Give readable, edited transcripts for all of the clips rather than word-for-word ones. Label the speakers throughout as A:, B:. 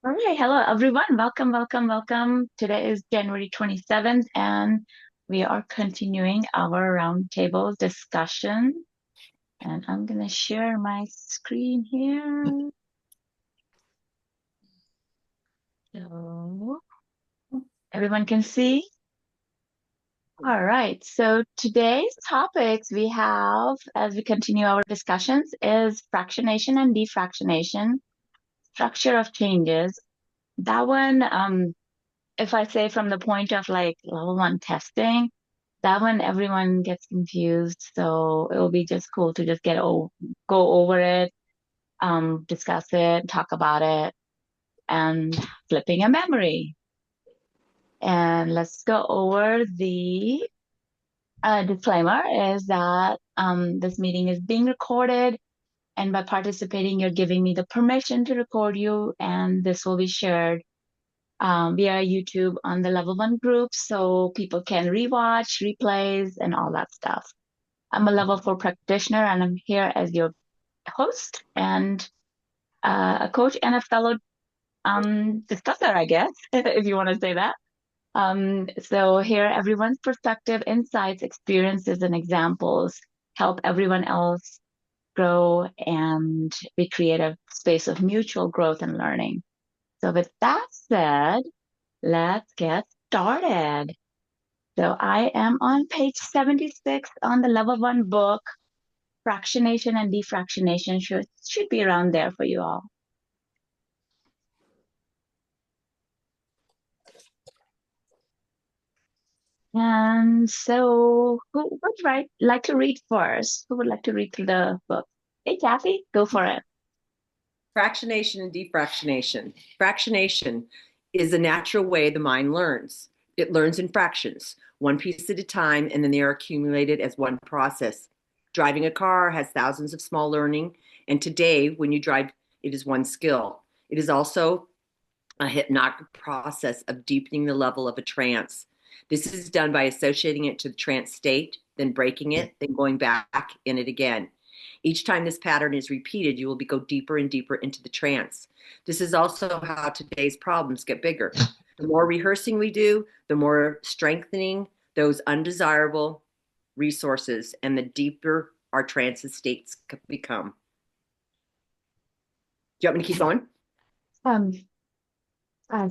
A: All right, hello everyone. Welcome, welcome, welcome. Today is January 27th, and we are continuing our roundtable discussion. And I'm going to share my screen here. So everyone can see. All right, so today's topics we have as we continue our discussions is fractionation and defractionation, structure of changes. That one, if I say from the point of like level one testing, that one everyone gets confused. So it will be just cool to just go over it, discuss it, talk about it, and flipping a memory. And let's go over the disclaimer is that this meeting is being recorded, and by participating, you're giving me the permission to record you, and this will be shared via YouTube on the level one group so people can rewatch, replays, and all that stuff. I'm a level four practitioner and I'm here as your host and a coach and a fellow discusser, I guess, if you want to say that. So here, everyone's perspective, insights, experiences, and examples help everyone else grow and we create a space of mutual growth and learning. So with that said, let's get started. So I am on page 76 on the level one book. Fractionation and defractionation should be around there for you all. And so who would like to read first? Who would like to read through the book? Hey, Kathy, go for it.
B: Fractionation and defractionation. Fractionation is a natural way the mind learns. It learns in fractions, one piece at a time, and then they are accumulated as one process. Driving a car has thousands of small learning, and today, when you drive, it is one skill. It is also a hypnotic process of deepening the level of a trance. This is done by associating it to the trance state, then breaking it, then going back in it again. Each time this pattern is repeated, you will go deeper and deeper into the trance. This is also how today's problems get bigger. The more rehearsing we do, the more strengthening those undesirable resources and the deeper our trance states become. Do you want me to keep going?
A: Um, uh,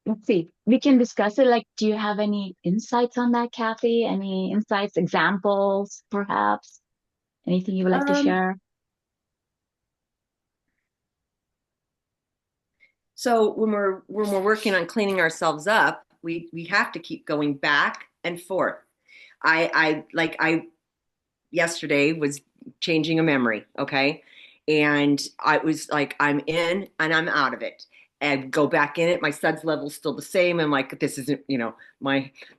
A: let's see. We can discuss it. Like, do you have any insights on that, Kathy? Any insights, examples, perhaps? Anything you would like to
B: Um,
A: share?
B: So when we're working on cleaning ourselves up, we have to keep going back and forth. I yesterday was changing a memory, okay? And I was like, I'm in and I'm out of it. And go back in it. My suds level's still the same. I'm like, this isn't,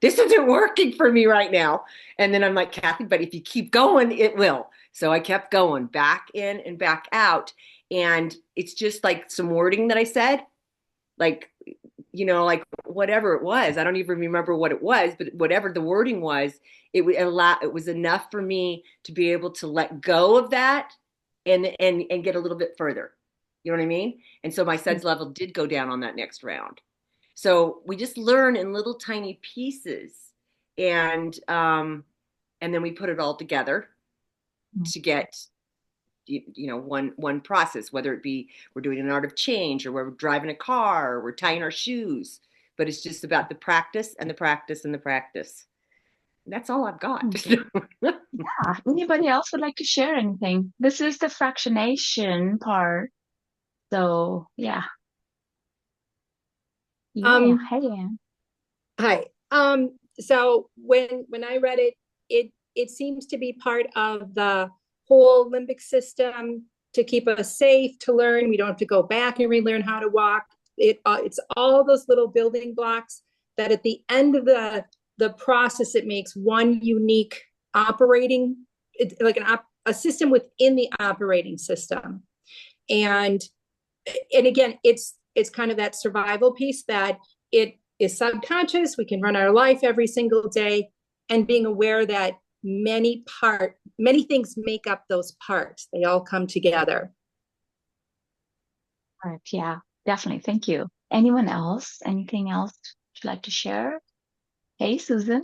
B: this isn't working for me right now. And then I'm like, Kathy, but if you keep going, it will. So I kept going back in and back out. And it's just like some wording that I said, like, like whatever it was. I don't even remember what it was, but whatever the wording was, it was enough for me to be able to let go of that and get a little bit further. You know what I mean? And so my SEDS level did go down on that next round. So we just learn in little tiny pieces, and then we put it all together to get one process, whether it be we're doing an art of change or we're driving a car or we're tying our shoes, but it's just about the practice and the practice and the practice. And that's all I've got.
A: Yeah. Anybody else would like to share anything? This is the fractionation part. So yeah. Yeah.
C: Um,
A: Hey, Ann.
C: Hi. So when I read it, it seems to be part of the whole limbic system to keep us safe, to learn. We don't have to go back and relearn how to walk. It's all those little building blocks that at the end of the process, it makes one unique operating, like a system within the operating system. And again, it's kind of that survival piece that it is subconscious. We can run our life every single day, and being aware that many things make up those parts. They all come together.
A: All right. Yeah, definitely. Thank you. Anyone else? Anything else you'd like to share? Hey, Susan.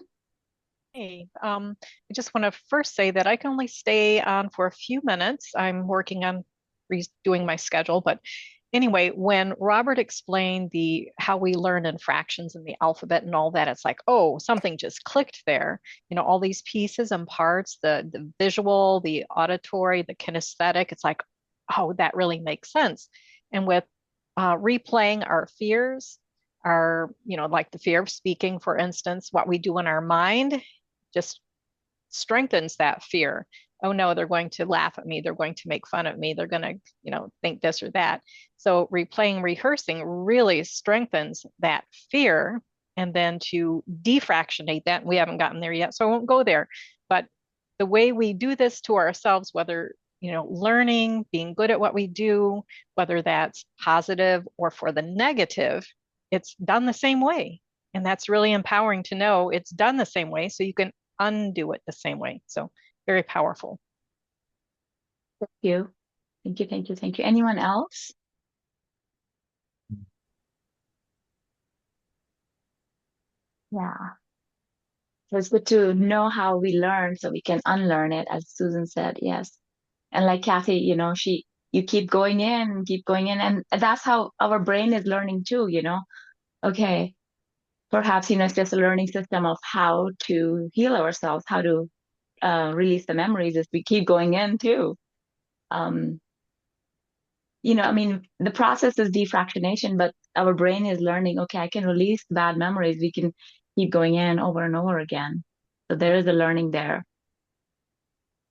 D: Hey, I just want to first say that I can only stay on for a few minutes. I'm working on redoing my schedule, but anyway, when Robert explained the how we learn in fractions and the alphabet and all that, it's like, oh, something just clicked there. You know, all these pieces and parts, the visual, the auditory, the kinesthetic, it's like, oh, that really makes sense. And with replaying our fears, our, like the fear of speaking, for instance, what we do in our mind just strengthens that fear. Oh no, they're going to laugh at me. They're going to make fun of me. They're going to, think this or that. So replaying, rehearsing really strengthens that fear. And then to defractionate that, we haven't gotten there yet, so I won't go there. But the way we do this to ourselves, whether, learning, being good at what we do, whether that's positive or for the negative, it's done the same way. And that's really empowering to know it's done the same way so you can undo it the same way. So very powerful.
A: Thank you. Thank you, thank you, thank you. Anyone else? Yeah. So it's good to know how we learn so we can unlearn it, as Susan said. Yes. And like Kathy, you keep going in, and that's how our brain is learning too. Okay, perhaps, it's just a learning system of how to heal ourselves, how to release the memories as we keep going in too. Um, I mean, the process is defractionation, but our brain is learning, okay, I can release bad memories. We can keep going in over and over again. So there is a learning there.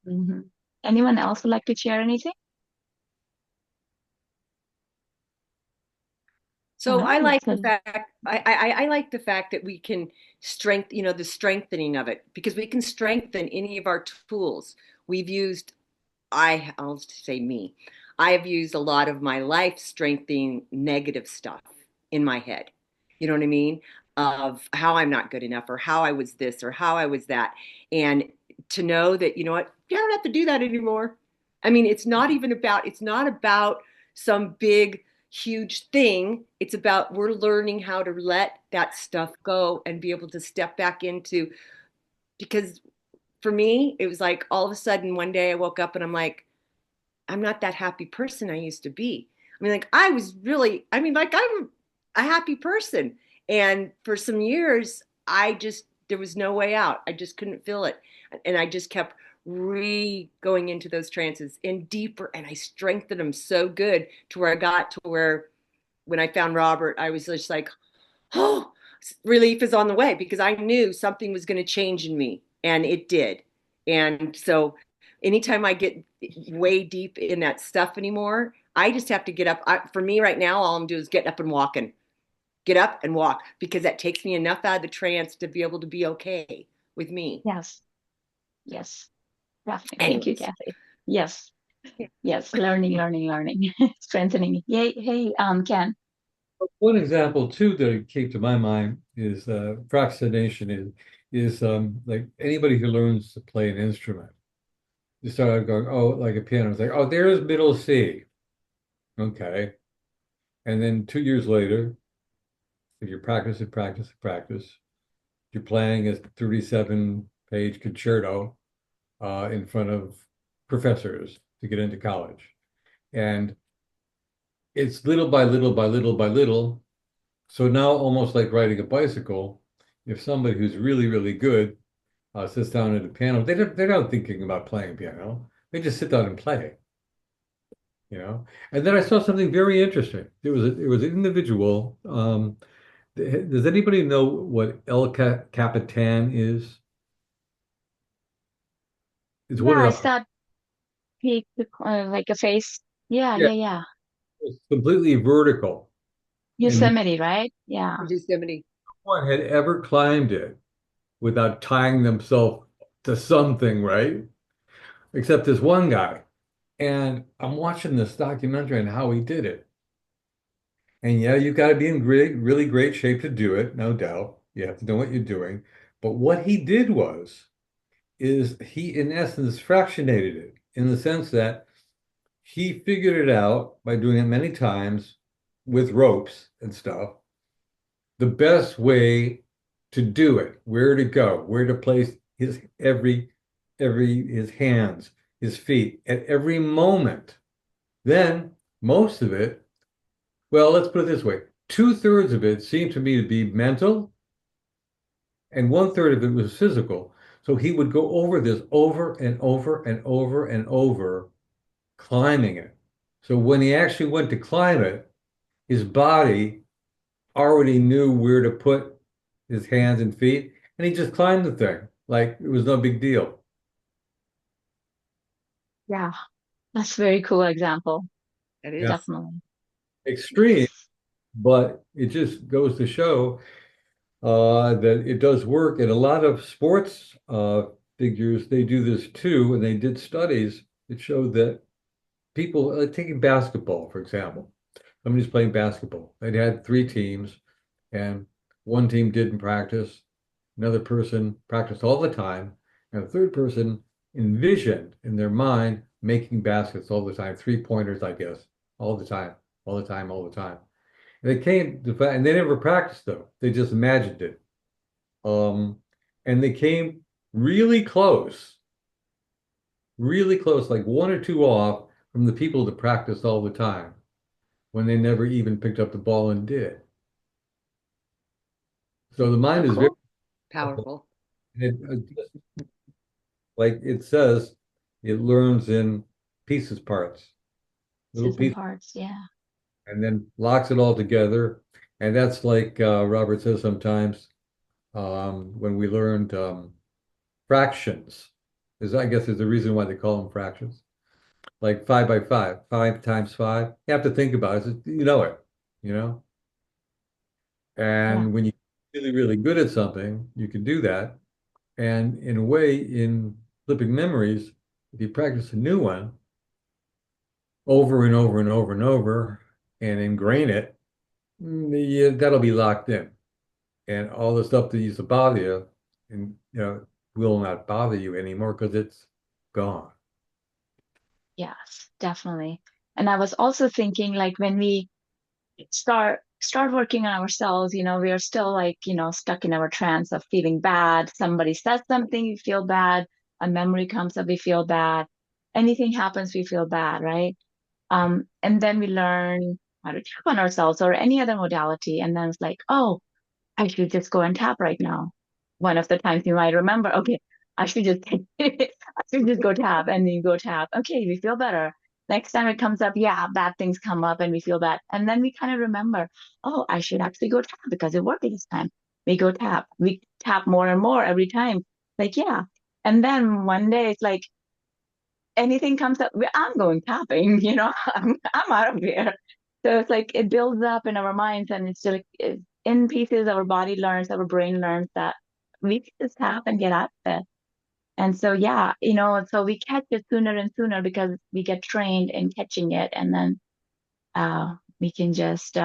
A: Hmm. Anyone else would like to share anything? All
B: So I
A: right.
B: like the
A: So,
B: fact I like the fact that we can the strengthening of it, because we can strengthen any of our tools. We've used I'll say me. I have used a lot of my life strengthening negative stuff in my head. You know what I mean? Of how I'm not good enough, or how I was this, or how I was that. And to know that, you know what, you don't have to do that anymore. I mean, it's not about some big, huge thing. It's about we're learning how to let that stuff go and be able to step back into, because for me, it was like all of a sudden one day I woke up and I'm like, I'm not that happy person I used to be. I mean, like I was really, I mean, like I'm a happy person. And for some years, there was no way out. I just couldn't feel it. And I just kept going into those trances and deeper. And I strengthened them so good to where I got to where when I found Robert, I was just like, oh, relief is on the way, because I knew something was going to change in me, and it did. And so anytime I get way deep in that stuff anymore, I just have to get up. For me right now, all I'm doing is get up and walking, get up and walk, because that takes me enough out of the trance to be able to be okay with me.
A: yes, yes, definitely. Thank you,
B: Anyways.
A: Kathy. Yes, yes, learning, learning, learning, strengthening. Yay, hey, Ken.
E: One example too that came to my mind is fractionation is like anybody who learns to play an instrument. You start out going, oh, like a piano. It's like, oh, there's middle C. Okay. And then 2 years later, if you practice and practice and practice, you're playing a 37-page concerto in front of professors to get into college. And it's little by little by little by little. So now, almost like riding a bicycle, if somebody who's really, really good sits down at a piano, they're not thinking about playing piano. They just sit down and play. And then I saw something very interesting. It was an individual. Does anybody know what El Capitan is? It's one
A: Yeah,
E: of
A: I
E: the
A: saw peak, like a face. Yeah,
E: yeah,
A: yeah, yeah.
E: it's completely vertical, and
A: Yosemite, right? Yeah.
B: Yosemite.
E: no one had ever climbed it without tying themselves to something, right? Except this one guy. And I'm watching this documentary on how he did it. And yeah, you've got to be in really great shape to do it, no doubt. You have to know what you're doing. But what he did is he, in essence, fractionated it in the sense that he figured it out by doing it many times with ropes and stuff, the best way to do it, where to go, where to place his his hands, his feet at every moment. Then most of it, well, let's put it this way, 2/3 of it seemed to me to be mental, and 1/3 of it was physical. So he would go over this over and over and over and over, climbing it. So when he actually went to climb it, his body already knew where to put his hands and feet, and he just climbed the thing like it was no big deal.
A: Yeah, that's a very cool example.
B: That is.
E: Yeah,
A: Definitely.
E: extreme, but it just goes to show that it does work. And a lot of sports figures, they do this too, and they did studies that showed that people, taking basketball, for example, somebody's playing basketball. They had three teams, and one team didn't practice, another person practiced all the time, and a third person envisioned in their mind making baskets all the time, three-pointers, I guess, all the time, all the time, all the time. And they came to, and they never practiced though. They just imagined it. And they came really close, like one or two off from the people that practiced all the time when they never even picked up the ball and did. So the mind
A: So
E: is very
A: cool.
B: Powerful.
E: it, like it says, it learns in pieces, parts, little
A: Pieces and
E: pieces,
A: parts. Yeah.
E: and then locks it all together. And that's like Robert says sometimes when we learned fractions. Is I guess is the reason why they call them fractions. Like 5 by 5, 5 times 5. You have to think about it. You know it, you know.
A: Yeah.
E: And when you're really good at something, you can do that. And in a way, in flipping memories, if you practice a new one over and over and over and over and ingrain it, yeah, that'll be locked in. And all the stuff that used to bother you, and will not bother you anymore because it's gone.
A: Yes, definitely. And I was also thinking like when we start working on ourselves, we are still like, stuck in our trance of feeling bad. Somebody says something, we feel bad. A memory comes up, we feel bad. Anything happens, we feel bad, right? And then we learn how to tap on ourselves or any other modality. And then it's like, oh, I should just go and tap right now. One of the times you might remember, okay, I should just I should just go tap, and then you go tap. Okay, we feel better. Next time it comes up, yeah, bad things come up and we feel bad. And then we kind of remember, oh, I should actually go tap because it worked this time. We go tap. We tap more and more every time. Like, yeah. And then one day it's like anything comes up, I'm going tapping, I'm out of here. So it's like it builds up in our minds, and it's like in pieces, our body learns, our brain learns that we can just tap and get out of it. And so, yeah, so we catch it sooner and sooner because we get trained in catching it. And then we can just,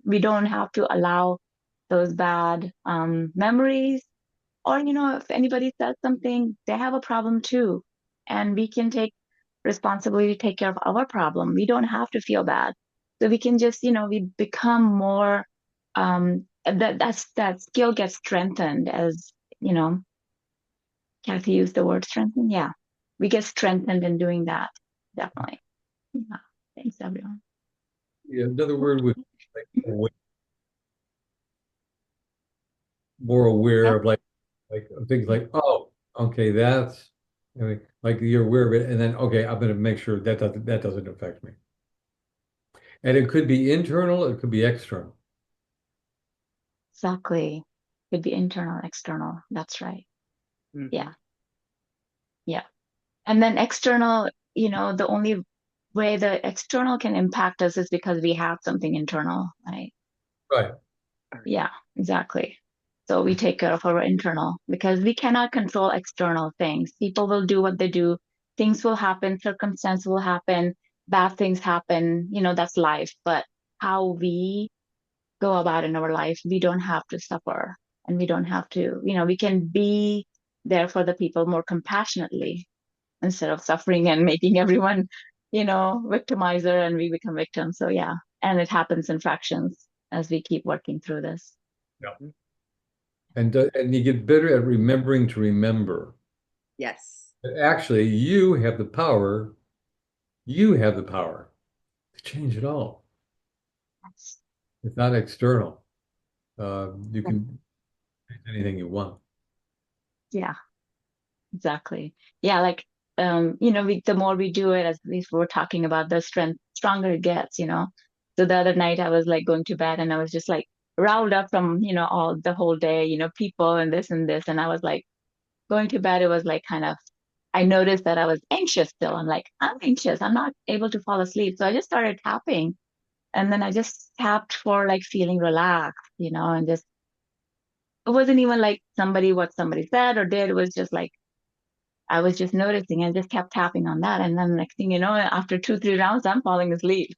A: we don't have to allow those bad memories, or, if anybody says something, they have a problem too. And we can take responsibility to take care of our problem. We don't have to feel bad. So we can just, we become more, that skill gets strengthened as, Kathy used the word strengthen. Yeah. We get strengthened in doing that. Definitely. Yeah. Thanks, everyone.
E: Yeah, another word would be like more aware
A: Yeah.
E: of like things like, oh, okay, that's I mean, like you're aware of it, and then okay, I'm going to make sure that doesn't affect me. And it could be internal, it could be external.
A: Exactly. Could be internal, external. That's right.
B: Mhm.
A: Yeah. Yeah. And then external, the only way the external can impact us is because we have something internal, right?
E: Right.
A: Yeah, exactly. So we take care of our internal because we cannot control external things. People will do what they do. Things will happen, circumstance will happen, bad things happen, that's life. But how we go about in our life, we don't have to suffer, and we don't have to, we can be there for the people more compassionately instead of suffering and making everyone, victimizer and we become victims. So yeah. And it happens in fractions as we keep working through this.
E: Yeah. And you get better at remembering to remember.
B: Yes.
E: But actually, you have the power. You have the power to change it all.
A: Yes.
E: It's not external. You can change anything you want.
A: Yeah, exactly. Yeah, like the more we do it, as we were talking about, the stronger it gets. So the other night I was like going to bed and I was just like riled up from, all the whole day, people and this and this. And I was like going to bed, it was like kind of I noticed that I was anxious still. I'm like, I'm anxious. I'm not able to fall asleep. So I just started tapping. And then I just tapped for like feeling relaxed, and just it wasn't even like what somebody said or did. It was just like I was just noticing and just kept tapping on that. And then next thing you know, after 2, 3 rounds, I'm falling asleep.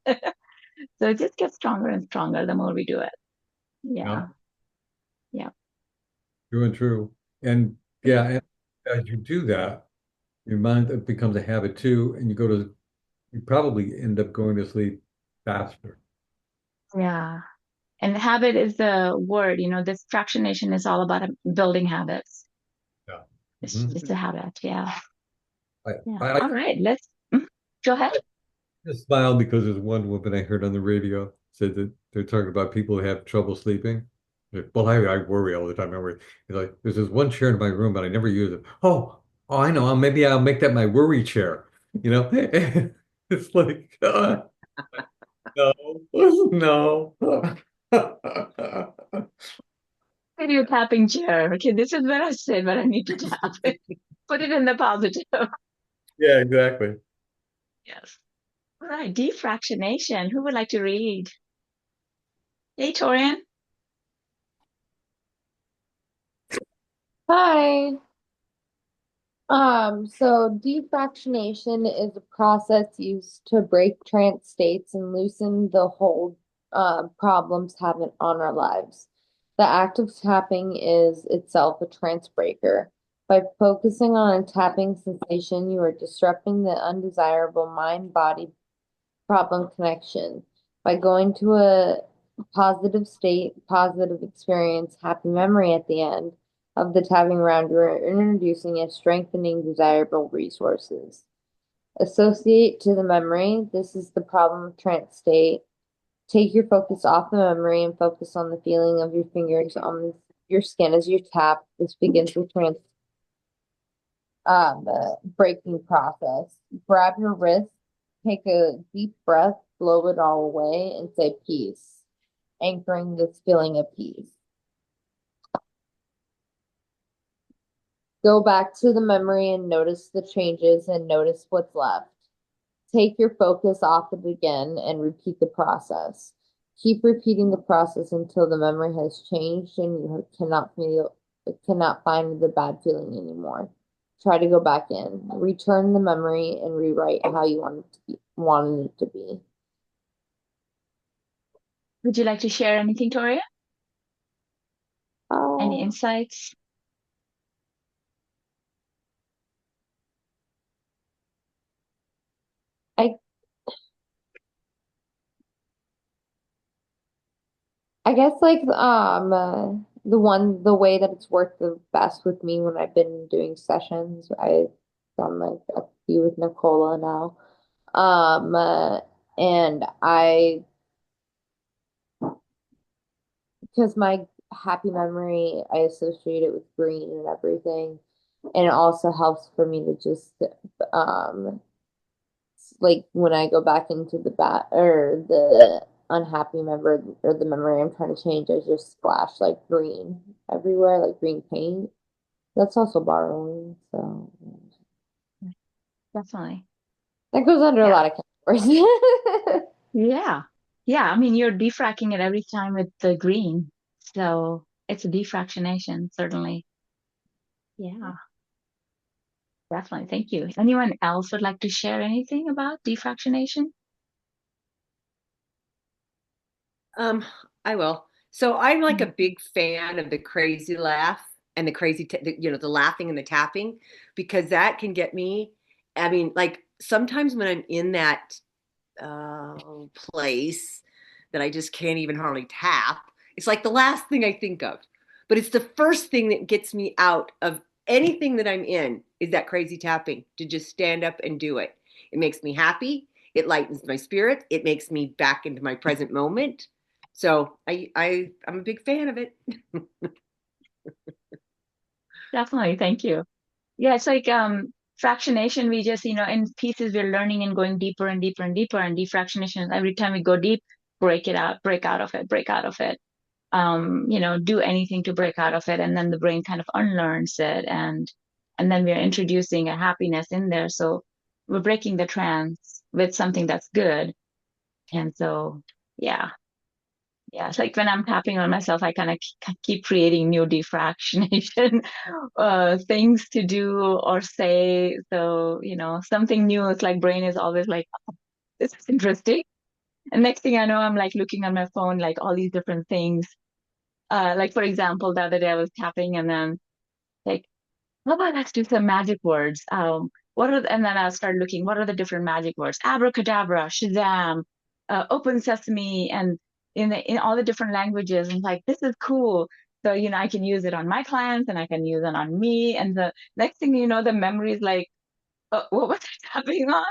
A: So it just gets stronger and stronger the more we do it.
E: Yeah,
A: Yeah. Yeah.
E: true and true. And yeah, and as you do that, your mind becomes a habit too, and you probably end up going to sleep faster.
A: Yeah. And habit is the word, this fractionation is all about building habits.
E: Yeah.
A: It's a habit. Yeah.
E: I,
A: Yeah.
E: I,
A: All right. Go ahead.
E: I just smiled because there's one woman I heard on the radio said that they're talking about people who have trouble sleeping. Like, well, I worry all the time. I worry. It's like there's this one chair in my room, but I never use it. Oh, I know. Maybe I'll make that my worry chair. You know, it's like no, no.
A: Video tapping chair. Okay, this is where I said where I need to tap. Put it in the positive.
E: Yeah, exactly.
A: Yes. All right. Defractionation. Who would like to read? Hey, Torian.
F: Hi. So defractionation is a process used to break trance states and loosen the hold problems having on our lives. The act of tapping is itself a trance breaker. By focusing on a tapping sensation, you are disrupting the undesirable mind-body problem connection. By going to a positive state, positive experience, happy memory at the end of the tapping round, you are introducing and strengthening desirable resources. Associate to the memory. This is the problem of trance state. Take your focus off the memory and focus on the feeling of your fingers on your skin as you tap. This begins the trance breaking process. Grab your wrist, take a deep breath, blow it all away, and say peace, anchoring this feeling of peace. Go back to the memory and notice the changes and notice what's left. Take your focus off it again and repeat the process. Keep repeating the process until the memory has changed and you cannot find the bad feeling anymore. Try to go back in, return the memory, and rewrite how you wanted it to be.
A: Would you like to share anything, Toria? Any
F: Uh,
A: insights?
F: I I guess like the way that it's worked the best with me when I've been doing sessions, I've done like a few with Nicola now. And I because my happy memory I associate it with green and everything. And it also helps for me to just um like when I go back into the bat or the unhappy member or the memory I'm trying to change, I just splash like green everywhere, like green paint. That's also borrowing, so
A: Definitely.
F: that goes under a
A: Yeah.
F: lot of categories.
A: Yeah. Yeah. I mean, you're defracking it every time with the green. So it's a defractionation, certainly. Yeah, definitely. Thank you. Anyone else would like to share anything about defractionation?
B: Um, I will. So I'm like a big fan of the crazy laugh and the the laughing and the tapping, because that can get me. I mean, like sometimes when I'm in that place, that I just can't even hardly tap. It's like the last thing I think of, but it's the first thing that gets me out of anything that I'm in is that crazy tapping, to just stand up and do it. It makes me happy. It lightens my spirit. It makes me back into my present moment. So I'm a big fan of it.
A: Definitely. Thank you. Yeah, it's like fractionation, we just, in pieces we're learning and going deeper and deeper and deeper. And defractionation, every time we go deep, break it out, break out of it, break out of it. Do anything to break out of it. And then the brain kind of unlearns it, and then we're introducing a happiness in there. So we're breaking the trance with something that's good. And so, yeah. Yeah, it's like when I'm tapping on myself, I kind of keep creating new defractionation things to do or say. So, something new. It's like brain is always like, "Oh, this is interesting." And next thing I know, I'm like looking on my phone, like all these different things. Like for example, the other day I was tapping and then like, how about let's do some magic words? And then I started looking, what are the different magic words? Abracadabra, Shazam, open sesame, and in all the different languages. And like, this is cool. So, I can use it on my clients and I can use it on me. And the next thing you know, the memory is like, what was I tapping on?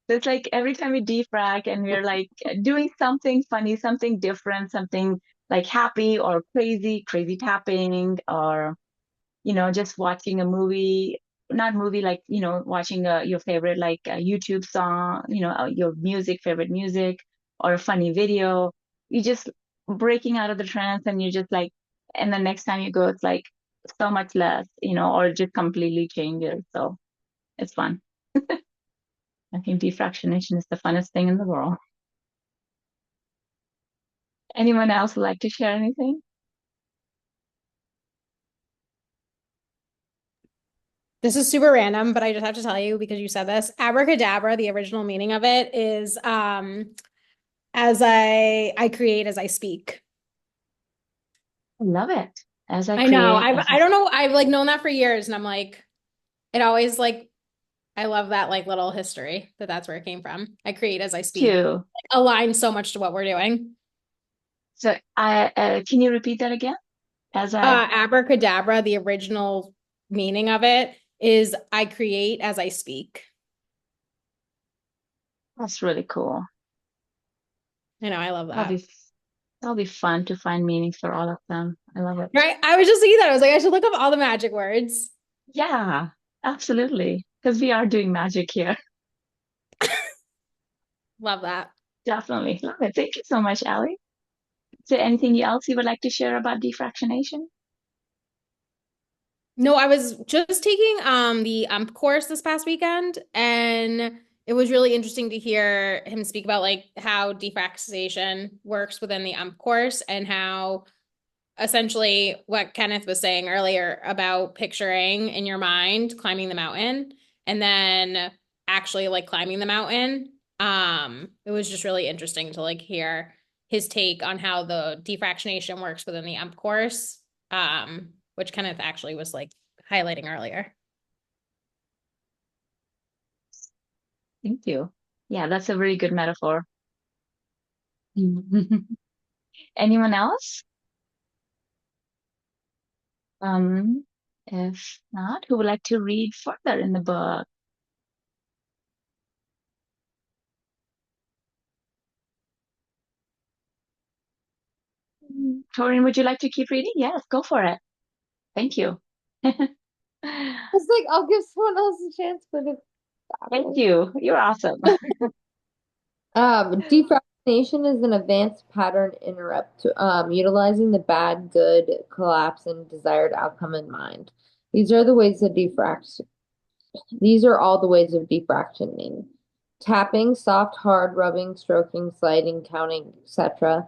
A: So it's like every time we defrag and we're like doing something funny, something different, something like happy or crazy, crazy tapping, or just watching a movie, not movie, like, watching your favorite, like YouTube song, your favorite music, or a funny video. You just breaking out of the trance and you just like, and the next time you go, it's like so much less, or it just completely changes. So it's fun. I think defractionation is the funnest thing in the world. Anyone else would like to share anything?
G: This is super random, but I just have to tell you because you said this. Abracadabra, the original meaning of it is as I create as I speak.
A: I love it. As I
G: I know.
A: create,
G: I don't know. I've like known that for years, and I'm like, it always like I love that like little history that's where it came from. I create as I speak.
A: too.
G: Like, aligns so much to what we're doing.
A: So can you repeat that again?
G: Abracadabra, the original meaning of it is I create as I speak.
A: That's really cool.
G: I know, I love that.
A: That'll be fun to find meanings for all of them. I love it.
G: Right? I was just thinking that. I was like, I should look up all the magic words.
A: Yeah, absolutely. Because we are doing magic here.
G: Love that.
A: Definitely. Love it. Thank you so much, Allie. Is there anything else you would like to share about defractionation?
G: No, I was just taking the course this past weekend, and it was really interesting to hear him speak about like how defractionation works within the course, and how essentially what Kenneth was saying earlier about picturing in your mind climbing the mountain and then actually like climbing the mountain. It was just really interesting to like hear his take on how the defractionation works within the course. Which Kenneth actually was like highlighting earlier.
A: Thank you. Yeah, that's a very good metaphor. Anyone else? If not, who would like to read further in the book? Torin, would you like to keep reading? Yes, go for it. Thank you.
F: It's like I'll give someone else a chance, but if
A: Thank you. You're awesome.
F: defractionation is an advanced pattern interrupt, utilizing the bad, good, collapse, and desired outcome in mind. These are the ways of diffract. These are all the ways of defractioning. Tapping, soft, hard, rubbing, stroking, sliding, counting, etc.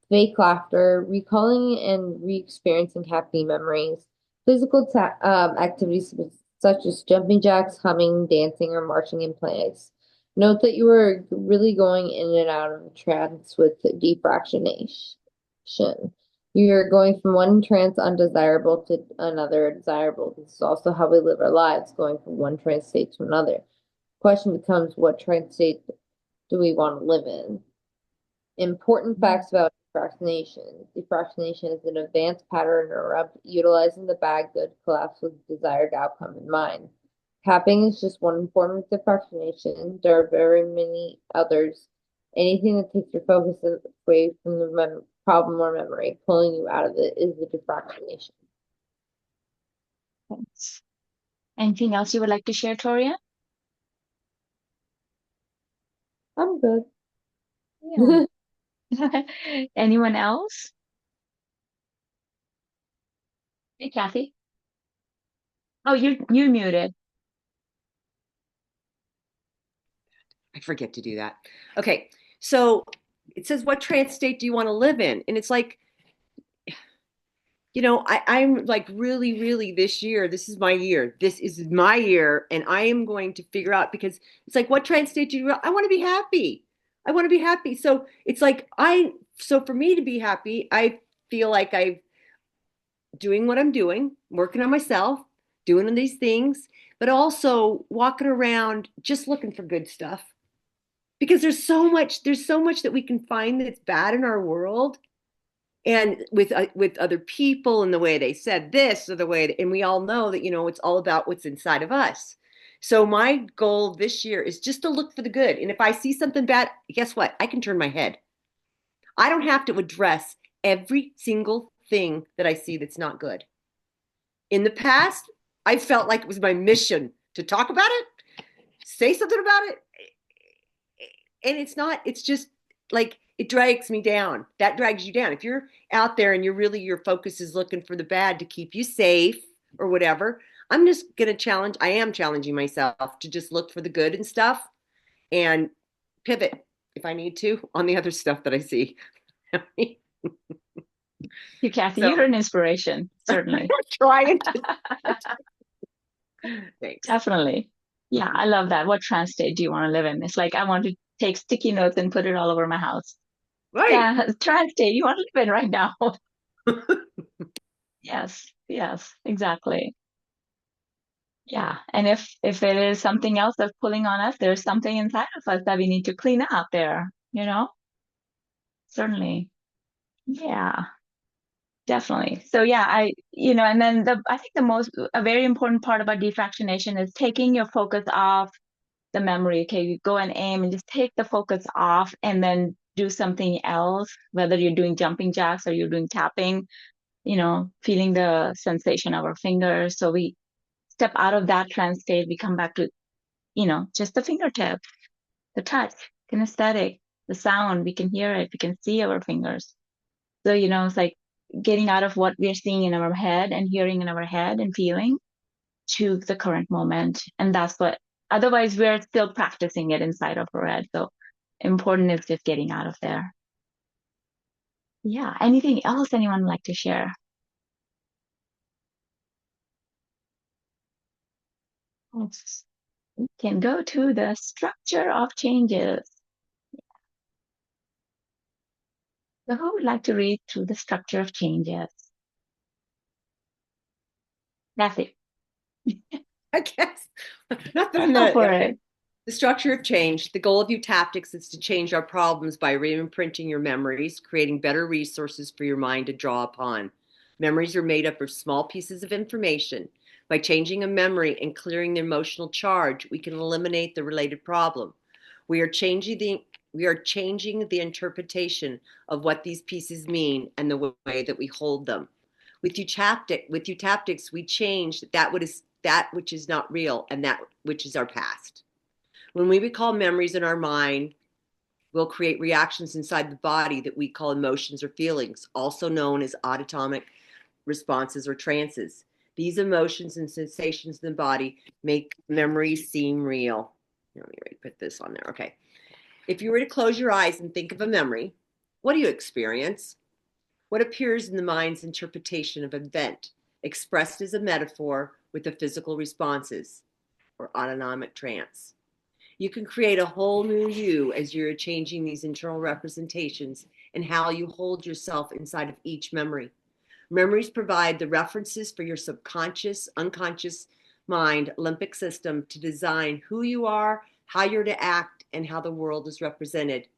F: Fake laughter, recalling and re-experiencing happy memories. Physical activities such as jumping jacks, humming, dancing, or marching in place. Note that you are really going in and out of a trance with defractionation. You're going from one trance undesirable to another desirable. This is also how we live our lives, going from one trance state to another. Question becomes, what trance state do we want to live in? Important facts about defractionation. Defractionation is an advanced pattern interrupt utilizing the bad good collapse with the desired outcome in mind. Capping is just one form of defractionation. There are very many others. Anything that takes your focus away from the problem or memory, pulling you out of it, is the defractionation.
A: Thanks. Anything else you would like to share, Toria?
F: I'm good.
A: Yeah. Anyone else? Hey, Kathy. Oh, you muted.
B: I forget to do that. Okay, so it says, what trance state do you want to live in? And it's like, I'm like really this year, this is my year. This is my year, and I am going to figure out, because it's like, what trance state do you I want to be happy. I want to be happy. So it's like so for me to be happy, I feel like I'm doing what I'm doing, working on myself, doing these things, but also walking around just looking for good stuff. Because there's so much that we can find that's bad in our world, and with other people, and the way they said this, or the way, and we all know that it's all about what's inside of us. So my goal this year is just to look for the good, and if I see something bad, guess what? I can turn my head. I don't have to address every single thing that I see that's not good. In the past, I felt like it was my mission to talk about it, say something about it, and it's not. It's just like, it drags me down. That drags you down. If you're out there and your focus is looking for the bad to keep you safe or whatever, I am challenging myself to just look for the good and stuff, and pivot if I need to on the other stuff that I see.
A: You, Kathy,
B: So,
A: you're an inspiration, certainly.
B: trying to. Thanks.
A: Definitely. Yeah, I love that. What trance state do you want to live in? It's like, I want to take sticky notes and put it all over my house.
B: Right.
A: Yeah, trance state you want to live in right now. Yes, exactly. Yeah, and if it is something else that's pulling on us, there's something inside of us that we need to clean out there, Certainly. Yeah, definitely. So yeah, and then I think a very important part about defractionation is taking your focus off the memory. Okay, you go and aim and just take the focus off, and then do something else, whether you're doing jumping jacks or you're doing tapping, feeling the sensation of our fingers. So we step out of that trance state, we come back to, just the fingertip, the touch, kinesthetic, the sound, we can hear it, we can see our fingers. So, it's like getting out of what we're seeing in our head and hearing in our head and feeling to the current moment. And that's what, otherwise we're still practicing it inside of our head. So important is just getting out of there. Yeah. Anything else anyone would like to share? We can go to the structure of changes. So who would like to read through the structure of changes? Kathy.
B: I guess. Not that I'm
A: Go
B: not.
A: for it.
B: The structure of change. The goal of Utaptics is to change our problems by re-imprinting your memories, creating better resources for your mind to draw upon. Memories are made up of small pieces of information. By changing a memory and clearing the emotional charge, we can eliminate the related problem. We are changing the interpretation of what these pieces mean and the way that we hold them. With Utaptics, we change that which is not real and that which is our past. When we recall memories in our mind, we'll create reactions inside the body that we call emotions or feelings, also known as autonomic responses or trances. These emotions and sensations in the body make memories seem real. Let me put this on there. Okay. If you were to close your eyes and think of a memory, what do you experience? What appears in the mind's interpretation of an event, expressed as a metaphor with the physical responses, or autonomic trance? You can create a whole new you as you're changing these internal representations and how you hold yourself inside of each memory. Memories provide the references for your subconscious, unconscious mind, limbic system to design who you are, how you're to act, and how the world is represented.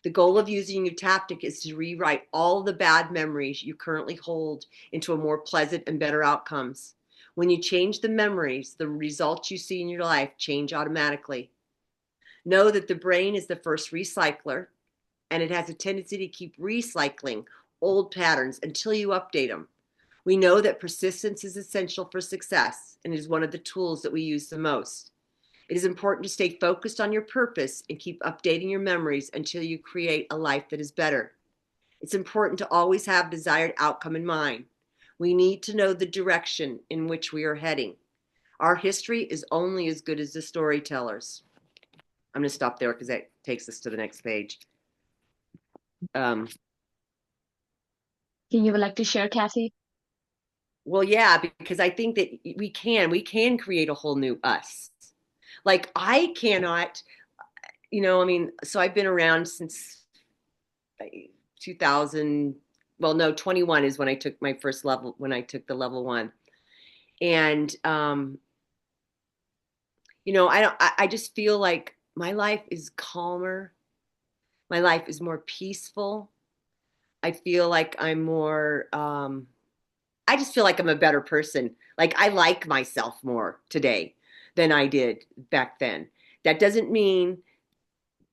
B: The goal of using your tactic is to rewrite all the bad memories you currently hold into a more pleasant and better outcomes. When you change the memories, the results you see in your life change automatically. Know that the brain is the first recycler, and it has a tendency to keep recycling old patterns until you update them. We know that persistence is essential for success and is one of the tools that we use the most. It is important to stay focused on your purpose and keep updating your memories until you create a life that is better. It's important to always have desired outcome in mind. We need to know the direction in which we are heading. Our history is only as good as the storytellers. I'm going to stop there because that takes us to the next page.
A: Can you would like to share, Kathy?
B: Well, yeah, because I think that we can create a whole new us. Like I cannot, I mean, so I've been around since 2000. Well, no, 21 is when I took my first level, when I took the level 1. And, I just feel like my life is calmer. My life is more peaceful. I feel like I'm more, I just feel like I'm a better person. Like I like myself more today than I did back then. That doesn't mean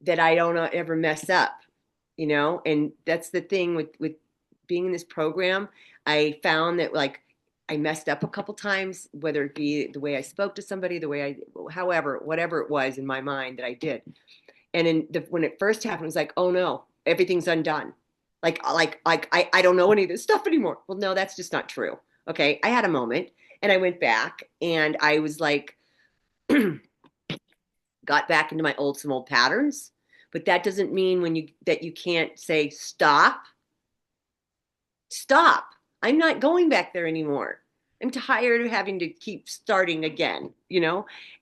B: that I don't ever mess up, and that's the thing with being in this program. I found that like I messed up a couple times, whether it be the way I spoke to somebody, the way whatever it was in my mind that I did. And when it first happened, it was like, oh no, everything's undone. Like I don't know any of this stuff anymore. Well, no, that's just not true. Okay, I had a moment, and I went back, and I was like, got back into some old patterns. But that doesn't mean that you can't say stop. Stop. I'm not going back there anymore. I'm tired of having to keep starting again,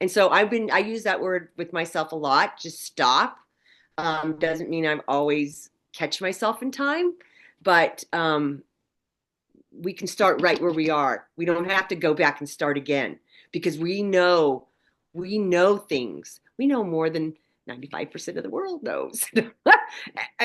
B: And so I use that word with myself a lot. Just stop. Doesn't mean I'm always catch myself in time, but we can start right where we are. We don't have to go back and start again because we know things. We know more than 95% of the world knows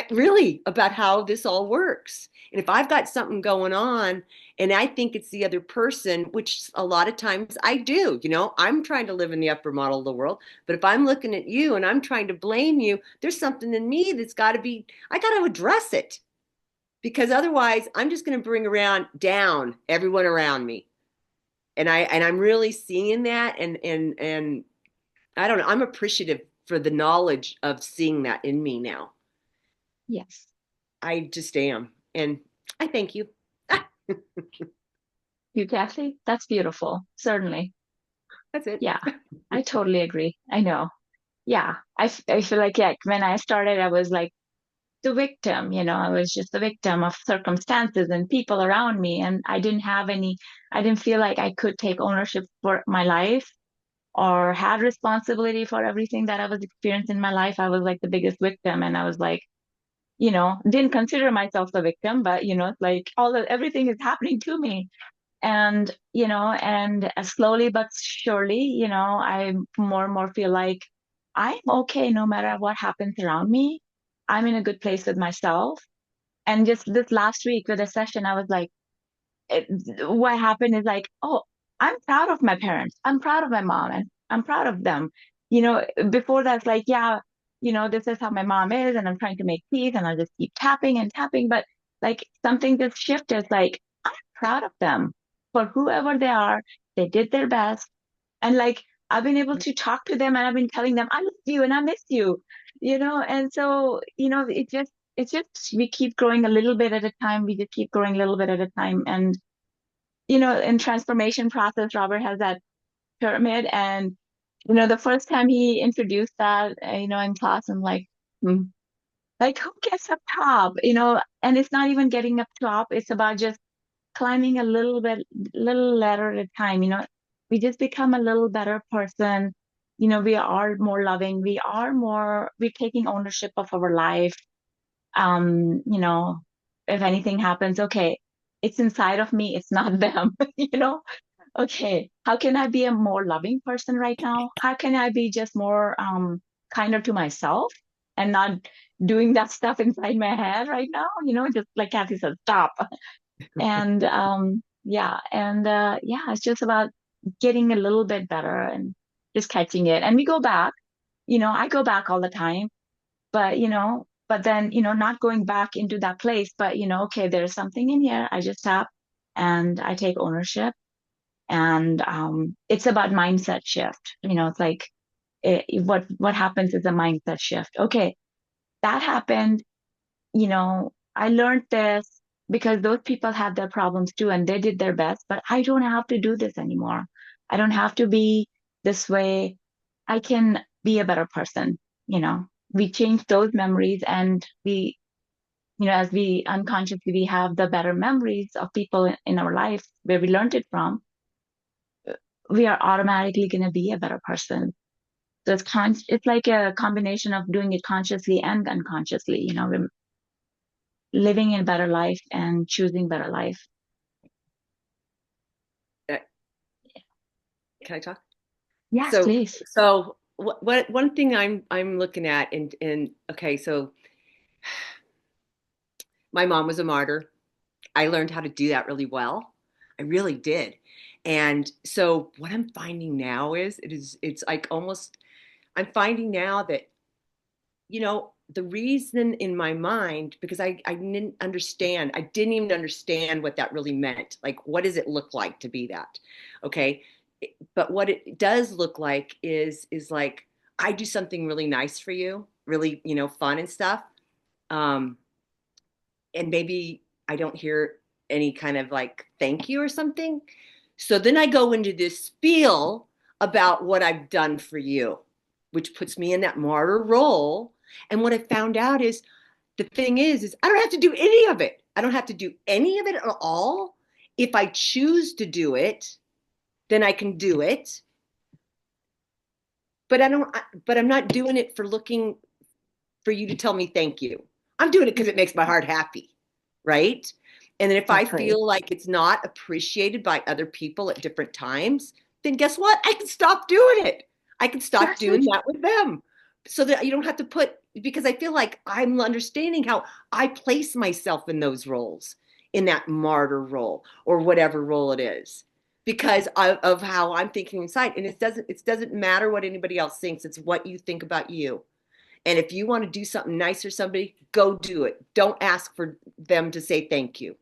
B: really about how this all works. And if I've got something going on and I think it's the other person, which a lot of times I do, I'm trying to live in the upper model of the world. But if I'm looking at you and I'm trying to blame you, there's something in me that's I got to address it, because otherwise I'm just going to bring down everyone around me. And I'm really seeing that. And I don't know, I'm appreciative for the knowledge of seeing that in me now.
A: Yes.
B: I just am. And I thank you.
A: You, Kathy? That's beautiful. Certainly.
B: That's it.
A: Yeah, I totally agree. I know. Yeah, I feel like, yeah, when I started, I was like the victim, I was just the victim of circumstances and people around me. And I didn't feel like I could take ownership for my life or had responsibility for everything that I was experiencing in my life. I was like the biggest victim. And I was like, didn't consider myself the victim, but, it's like everything is happening to me. And, and slowly but surely, I more and more feel like I'm okay no matter what happens around me. I'm in a good place with myself. And just this last week with a session, I was like, what happened is like, oh, I'm proud of my parents. I'm proud of my mom, and I'm proud of them. Before that's like, yeah, this is how my mom is, and I'm trying to make peace, and I'll just keep tapping and tapping. But like something just shifted, like, I'm proud of them for whoever they are. They did their best. And like, I've been able to talk to them, and I've been telling them, I love you and I miss you, and so, it's just, we keep growing a little bit at a time. We just keep growing a little bit at a time. And, in transformation process, Robert has that pyramid. And, the first time he introduced that, in class, I'm like, hmm, like who gets up top, and it's not even getting up top. It's about just climbing a little ladder at a time. We just become a little better person. We are more loving. We're taking ownership of our life. um you know if anything happens, okay, it's inside of me, it's not them. Okay, how can I be a more loving person right now? How can I be just more kinder to myself and not doing that stuff inside my head right now, just like Kathy said, stop. And yeah, it's just about getting a little bit better and just catching it. And we go back, I go back all the time, but then, not going back into that place, but okay, there's something in here. I just stop and I take ownership. And it's about mindset shift. It's like what happens is a mindset shift. Okay, that happened. I learned this because those people had their problems too, and they did their best, but I don't have to do this anymore. I don't have to be this way. I can be a better person. We change those memories, and as we unconsciously we have the better memories of people in our life where we learned it from, we are automatically going to be a better person. So it's like a combination of doing it consciously and unconsciously. We're living a better life and choosing better life.
B: Can I talk?
A: Yes,
B: So,
A: please.
B: so what one thing I'm looking at, and okay, so my mom was a martyr. I learned how to do that really well. I really did. And so what I'm finding now is it's like almost I'm finding now that the reason in my mind, because I didn't even understand what that really meant. Like, what does it look like to be that? Okay. But what it does look like is like, I do something really nice for you, really, fun and stuff. Um, and maybe I don't hear any kind of like thank you or something. So then I go into this spiel about what I've done for you, which puts me in that martyr role. And what I found out is the thing is I don't have to do any of it. I don't have to do any of it at all. If I choose to do it, then I can do it. But I'm not doing it for looking for you to tell me thank you. I'm doing it because it makes my heart happy, right? And then if I
A: Exactly.
B: feel like it's not appreciated by other people at different times, then guess what? I can stop doing it. I can stop doing
A: Exactly.
B: that with them so that you don't have to because I feel like I'm understanding how I place myself in those roles, in that martyr role or whatever role it is, because of how I'm thinking inside. And it doesn't matter what anybody else thinks. It's what you think about you. And if you want to do something nice for somebody, go do it. Don't ask for them to say thank you.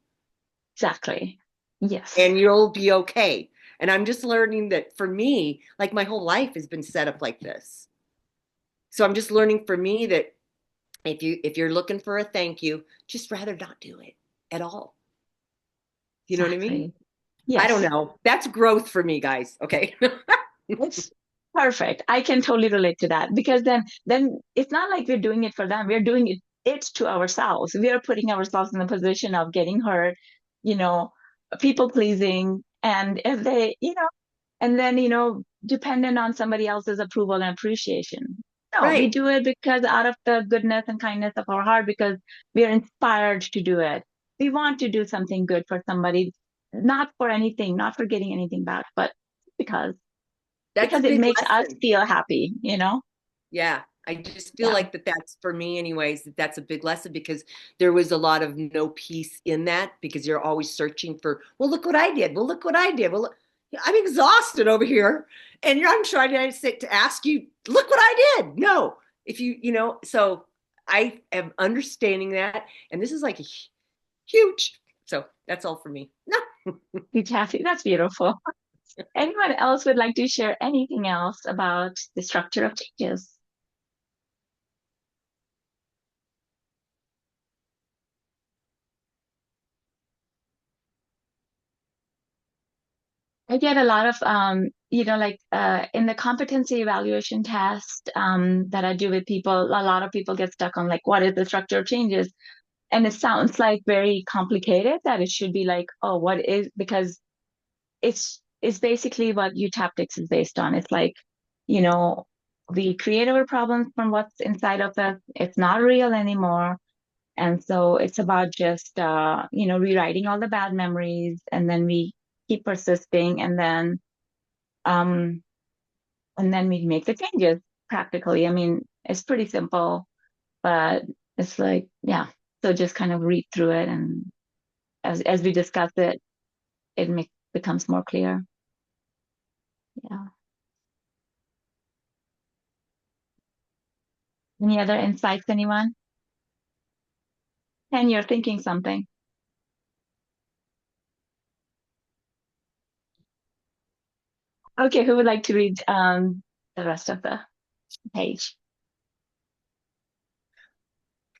A: Exactly. Yes.
B: And you'll be okay. And I'm just learning that for me, like my whole life has been set up like this. So I'm just learning for me that if you're looking for a thank you, just rather not do it at all. You know what I mean?
A: Exactly.
B: I don't
A: Yes.
B: know. That's growth for me, guys. Okay.
A: It's perfect. I can totally relate to that because then it's not like we're doing it for them. We're doing it to ourselves. We are putting ourselves in the position of getting hurt, you know, people pleasing, and if they, and then, dependent on somebody else's approval and appreciation. No, we
B: Right.
A: do it because out of the goodness and kindness of our heart, because we are inspired to do it. We want to do something good for somebody, not for anything, not for getting anything back, but because
B: That's a
A: because it
B: big
A: makes us
B: lesson.
A: feel happy.
B: Yeah, I just feel
A: Yeah,
B: like that's for me anyways, that's a big lesson because there was a lot of no peace in that because you're always searching for, well, look what I did. Well, look what I did. Well, I'm exhausted over here and I'm trying to sit to ask you, look what I did. No, if so I am understanding that. And this is like a huge, so that's all for me. No.
A: Kathy, that's beautiful. Anyone else would like to share anything else about the structure of changes? I get a lot of, like in the competency evaluation test that I do with people, a lot of people get stuck on like, what is the structure of changes? And it sounds like very complicated that it should be like, oh, what is, because it's basically what utaptics is based on. It's like, you know, we create our problems from what's inside of us. It's not real anymore. And so it's about just, rewriting all the bad memories, and then we keep persisting, um, and then we make the changes practically. I mean, it's pretty simple, but It's like, yeah. So just kind of read through it, and as we discuss it, becomes more clear. Yeah. Any other insights, anyone? And you're thinking something. Okay, who would like to read the rest of the page?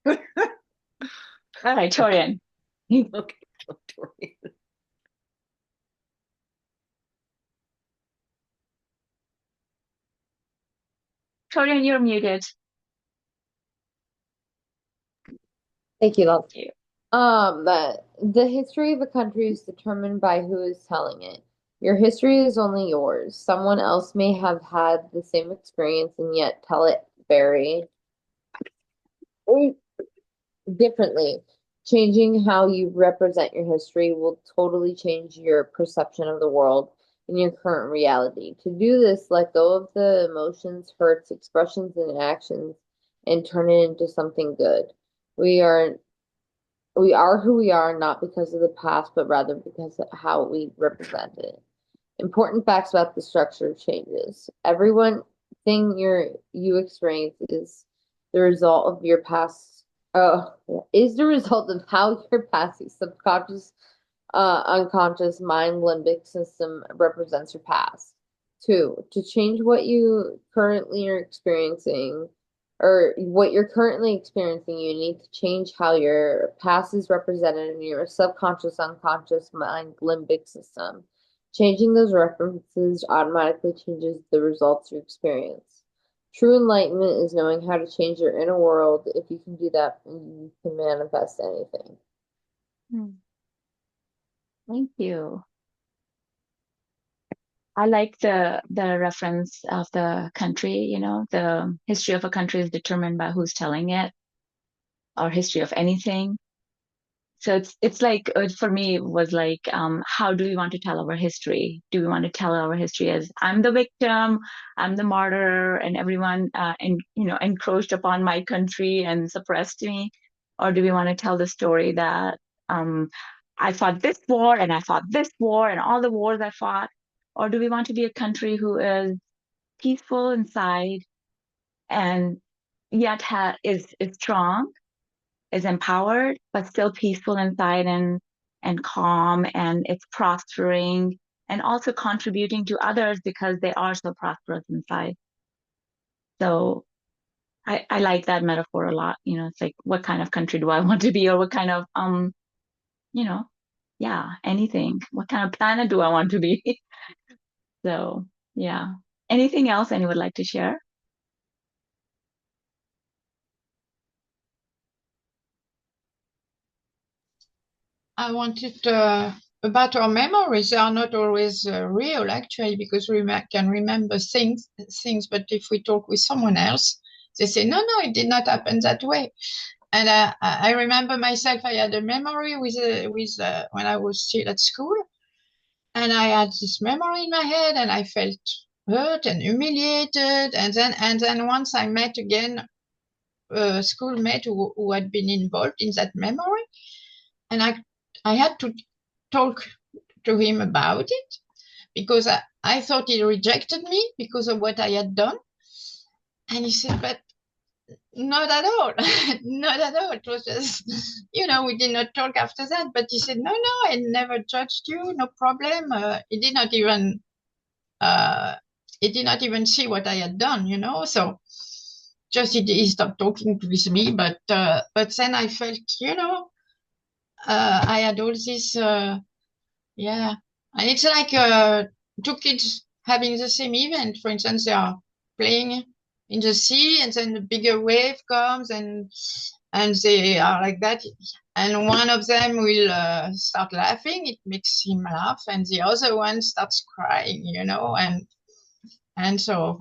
A: All right, Torian.
B: Okay, Victoria.
A: Torian, you're muted.
F: Thank you, love.
A: Thank you.
F: The history of a country is determined by who is telling it. Your history is only yours. Someone else may have had the same experience and yet tell it very differently. Changing how you represent your history will totally change your perception of the world and your current reality. To do this, let go of the emotions, hurts, expressions, and actions and turn it into something good. We are who we are not because of the past, but rather because of how we represent it. Important facts about the structure changes. Everyone thing you experience the result of your past is the result of how your past subconscious unconscious mind limbic system represents your past. Two, to change what you currently are experiencing or what you're currently experiencing, you need to change how your past is represented in your subconscious unconscious mind limbic system. Changing those references automatically changes the results you experience. True enlightenment is knowing how to change your inner world. If you can do that, you can manifest anything.
A: Thank you. I like the reference of the country, the history of a country is determined by who's telling it, or history of anything. So it's like for me it was like how do we want to tell our history? Do we want to tell our history as I'm the victim, I'm the martyr, and everyone encroached upon my country and suppressed me, or do we want to tell the story that I fought this war and I fought this war and all the wars I fought, or do we want to be a country who is peaceful inside and yet is strong, is empowered, but still peaceful inside and calm, and it's prospering and also contributing to others because they are so prosperous inside. So I like that metaphor a lot. It's like what kind of country do I want to be, or what kind of you know, yeah, anything. What kind of planet do I want to be? So yeah. Anything else anyone would like to share?
H: I wanted about our memories. They are not always real, actually, because we can remember things. But if we talk with someone else, they say, "No, no, it did not happen that way." And I remember myself. I had a memory with when I was still at school, and I had this memory in my head, and I felt hurt and humiliated. And then once I met again a schoolmate who had been involved in that memory, and I had to talk to him about it because I thought he rejected me because of what I had done. And he said, but not at all. Not at all. It was just, we did not talk after that. But he said, no, no, I never judged you. No problem. He did not even see what I had done, So just he stopped talking with me. But then I felt, I had all this, yeah. And it's like two kids having the same event. For instance, they are playing in the sea, and then a bigger wave comes, and they are like that. And one of them will start laughing. It makes him laugh, and the other one starts crying. And so.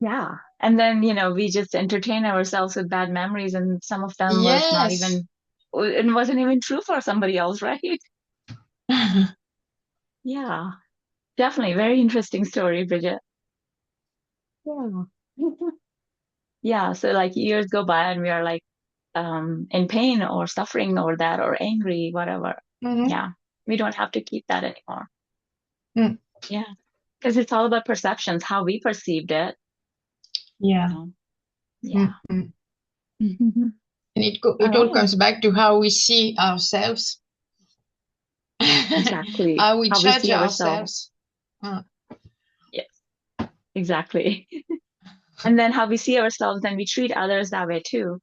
A: Yeah. And then, we just entertain ourselves with bad memories, and some of them was not
H: Yes.
A: even, it wasn't even true for somebody else, right? Yeah, definitely. Very interesting story, Bridget. Yeah. Yeah, so like years go by and we are like in pain or suffering over that or angry, whatever.
H: Mm-hmm.
A: Yeah, we don't have to keep that anymore.
H: Mm.
A: Yeah, because it's all about perceptions, how we perceived it.
H: Yeah.
A: Yeah.
H: Mm-hmm.
A: All
H: And it all
A: right.
H: comes back to how we see ourselves,
A: Exactly.
H: how we
A: How we
H: judge
A: see ourselves.
H: ourselves. Uh,
A: Yes, exactly. And then how we see ourselves, then we treat others that way too.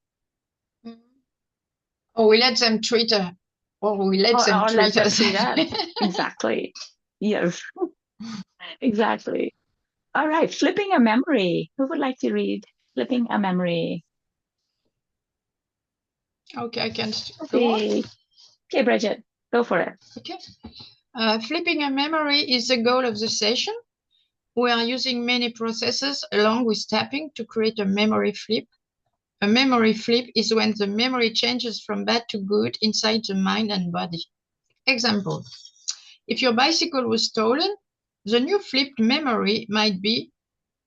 H: or we let them treat us, or we let them
A: Or let
H: treat
A: them
H: us.
A: treat us. Exactly. Yes, exactly. All right, flipping a memory. Who would like to read Flipping a Memory?
H: Okay, I can go on.
A: Okay, okay, Bridget, go for it.
H: Okay. Flipping a memory is the goal of the session. We are using many processes along with tapping to create a memory flip. A memory flip is when the memory changes from bad to good inside the mind and body. Example, if your bicycle was stolen, the new flipped memory might be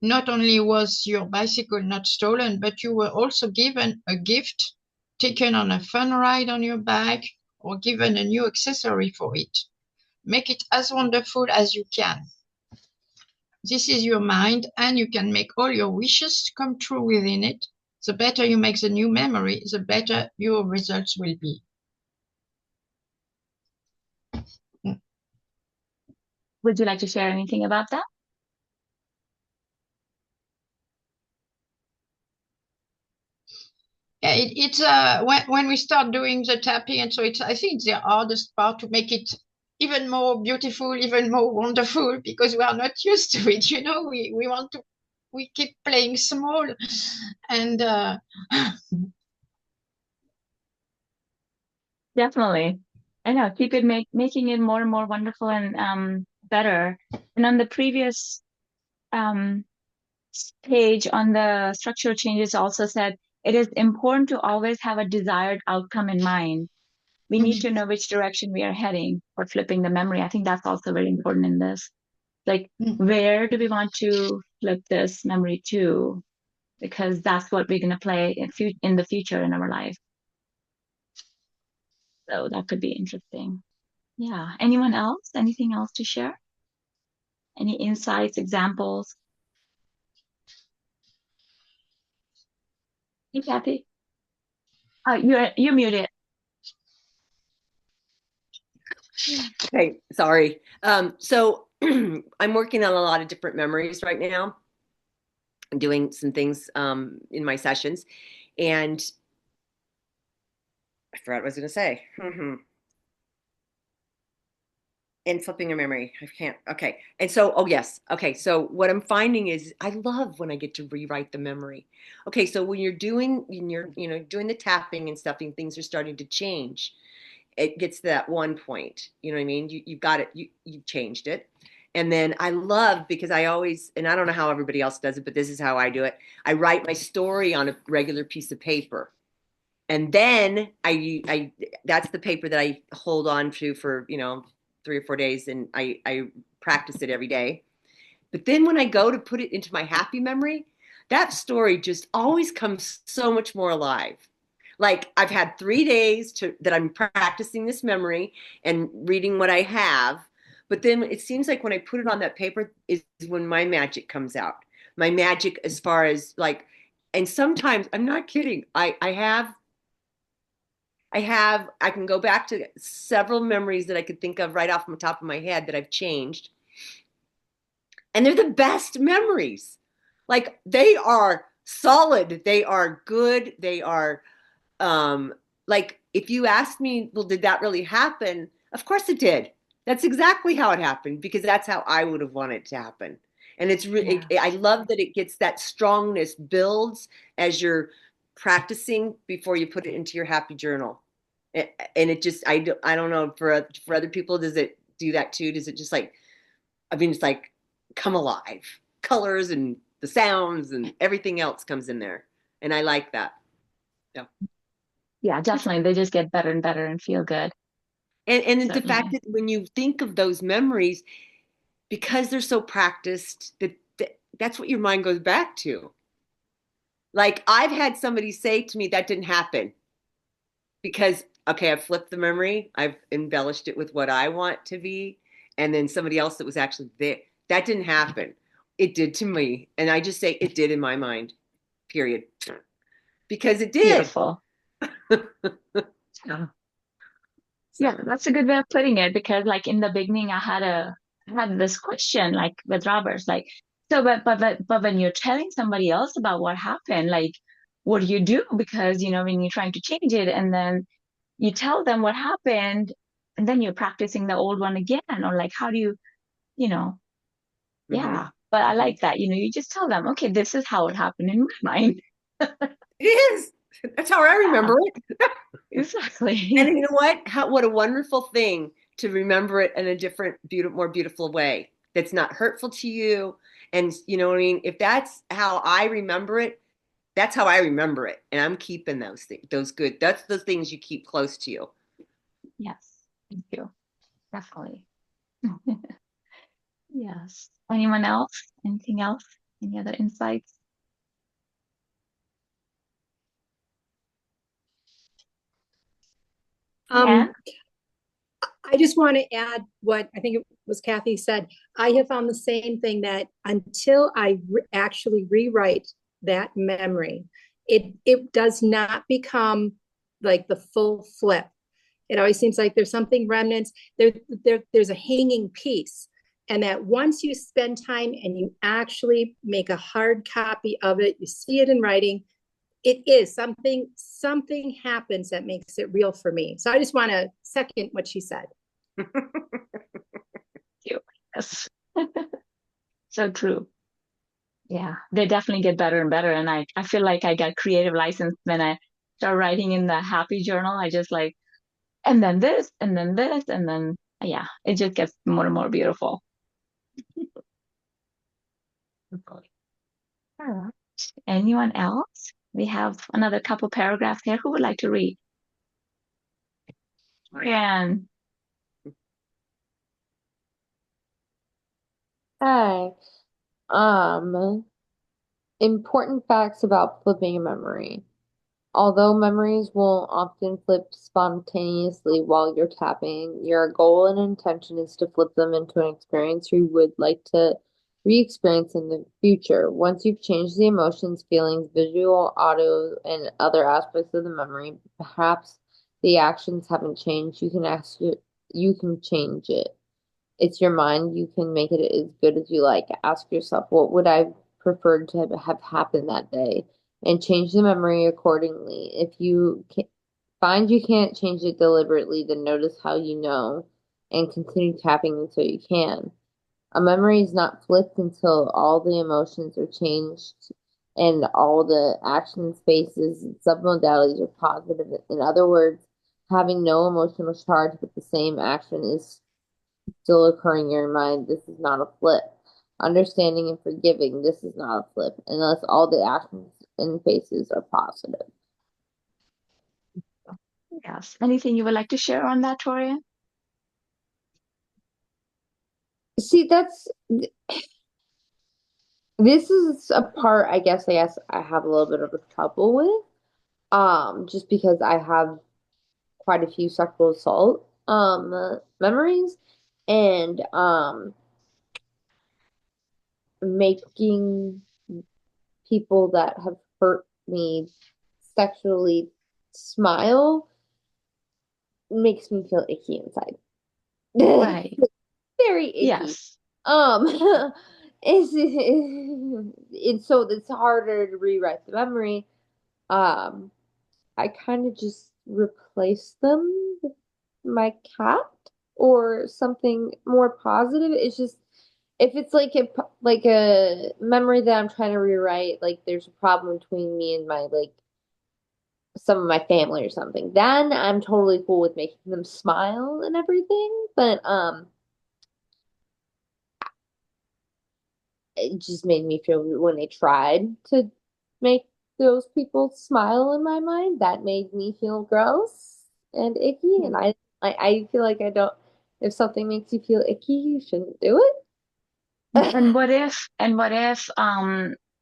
H: not only was your bicycle not stolen, but you were also given a gift, taken on a fun ride on your bike, or given a new accessory for it. Make it as wonderful as you can. This is your mind, and you can make all your wishes come true within it. The better you make the new memory, the better your results will be.
A: Would you like to share anything about that?
H: Yeah, it's when we start doing the tapping, and so it's I think it's the hardest part to make it even more beautiful, even more wonderful, because we are not used to it. You know, we want to we keep playing small, and
A: Definitely. I know, keep it making it more and more wonderful and better. And on the previous um page on the structural changes also said it is important to always have a desired outcome in mind. We need to know which direction we are heading for flipping the memory. I think that's also very important in this. Like, where do we want to flip this memory to? Because that's what we're going to play in the future in our life. So that could be interesting. Yeah. Anyone else? Anything else to share? Any insights, examples? Hey, Kathy. Oh, you're muted.
B: Okay, sorry. So I'm working on a lot of different memories right now. I'm doing some things in my sessions, and I forgot what I was going to say. And flipping a memory. I can't. Okay. And so, oh yes. Okay. So what I'm finding is I love when I get to rewrite the memory. Okay. So when you're doing the tapping and stuff and things are starting to change, it gets to that one point. You know what I mean? You've got it. You've changed it. And then I love because I always, and I don't know how everybody else does it, but this is how I do it. I write my story on a regular piece of paper. And then I that's the paper that I hold on to for 3 or 4 days, and I practice it every day. But then when I go to put it into my happy memory, that story just always comes so much more alive. Like I've had 3 days that I'm practicing this memory and reading what I have, but then it seems like when I put it on that paper is when my magic comes out. My magic as far as like, and sometimes I'm not kidding. I can go back to several memories that I could think of right off the top of my head that I've changed. And they're the best memories. Like they are solid, they are good, they are like if you asked me, well, did that really happen? Of course it did. That's exactly how it happened because that's how I would have wanted it to happen. And it's really, I love that it gets that strongness builds as you're practicing before you put it into your happy journal. And it just, I don't know, for other people, does it do that too? Does it just like, I mean, it's like come alive, colors and the sounds and everything else comes in there. And I like that. Yeah.
A: Yeah, definitely. They just get better and better and feel good.
B: And the fact
A: Certainly.
B: that when you think of those memories, because they're so practiced, that's what your mind goes back to. Like I've had somebody say to me that didn't happen because, okay, I've flipped the memory, I've embellished it with what I want to be, and then somebody else that was actually there. That didn't happen. It did to me. And I just say it did in my mind, period. Because it did.
A: Beautiful. Yeah. Yeah, that's a good way of putting it because like in the beginning I had this question like with Roberts, like, so but when you're telling somebody else about what happened, like what do you do? Because when you're trying to change it and then you tell them what happened and then you're practicing the old one again, or like how do you know,
B: Mm-hmm.
A: yeah. But I like that, you just tell them, okay, this is how it happened in my mind.
B: It is. That's how I
A: Yeah,
B: remember it. And
A: exactly.
B: you know what? What a wonderful thing to remember it in a different, more beautiful way that's not hurtful to you. And you know what I mean? If that's how I remember it, that's how I remember it. And I'm keeping those things, those good. That's the things you keep close to you.
A: Yes, thank you. Definitely. Yes. Anyone else? Anything else? Any other insights?
C: Um,
A: Yeah.
C: I just want to add what I think it was Kathy said. I have found the same thing, that until I actually rewrite that memory, it does not become like the full flip. It always seems like there's something remnants. There's a hanging piece. And that once you spend time and you actually make a hard copy of it, you see it in writing, it is something happens that makes it real for me. So I just want to second what she said.
A: You. Yes. So true. Yeah. They definitely get better and better. And I feel like I got creative license when I start writing in the happy journal. I just like, and then this, and then this, and then yeah, it just gets more and more beautiful. All right. Anyone else? We have another couple paragraphs here. Who would like to read? Brian.
F: Hi. Important facts about flipping a memory. Although memories will often flip spontaneously while you're tapping, your goal and intention is to flip them into an experience you would like to re-experience in the future. Once you've changed the emotions, feelings, visual, audio, and other aspects of the memory, perhaps the actions haven't changed. You can change it. It's your mind. You can make it as good as you like. Ask yourself, what would I preferred to have happened that day? And change the memory accordingly. If you find you can't change it deliberately, then notice how you know and continue tapping until you can. A memory is not flipped until all the emotions are changed and all the action spaces and submodalities are positive. In other words, having no emotional charge but the same action is still occurring in your mind. This is not a flip. Understanding and forgiving. This is not a flip unless all the actions and faces are positive.
A: Yes. Anything you would like to share on that, Torian?
F: See, this is a part I guess I have a little bit of a trouble with. Just because I have quite a few sexual assault memories and making people that have hurt me sexually smile makes me feel icky inside.
A: Right.
F: Very icky.
A: Yes.
F: Um, and so it's harder to rewrite the memory. Um, I kind of just replace them with my cat or something more positive. It's just if it's like a memory that I'm trying to rewrite, like there's a problem between me and my like some of my family or something, then I'm totally cool with making them smile and everything. But it just made me feel when they tried to make those people smile in my mind, that made me feel gross and icky. And I feel like I don't, if something makes you feel icky, you shouldn't do it.
A: And what if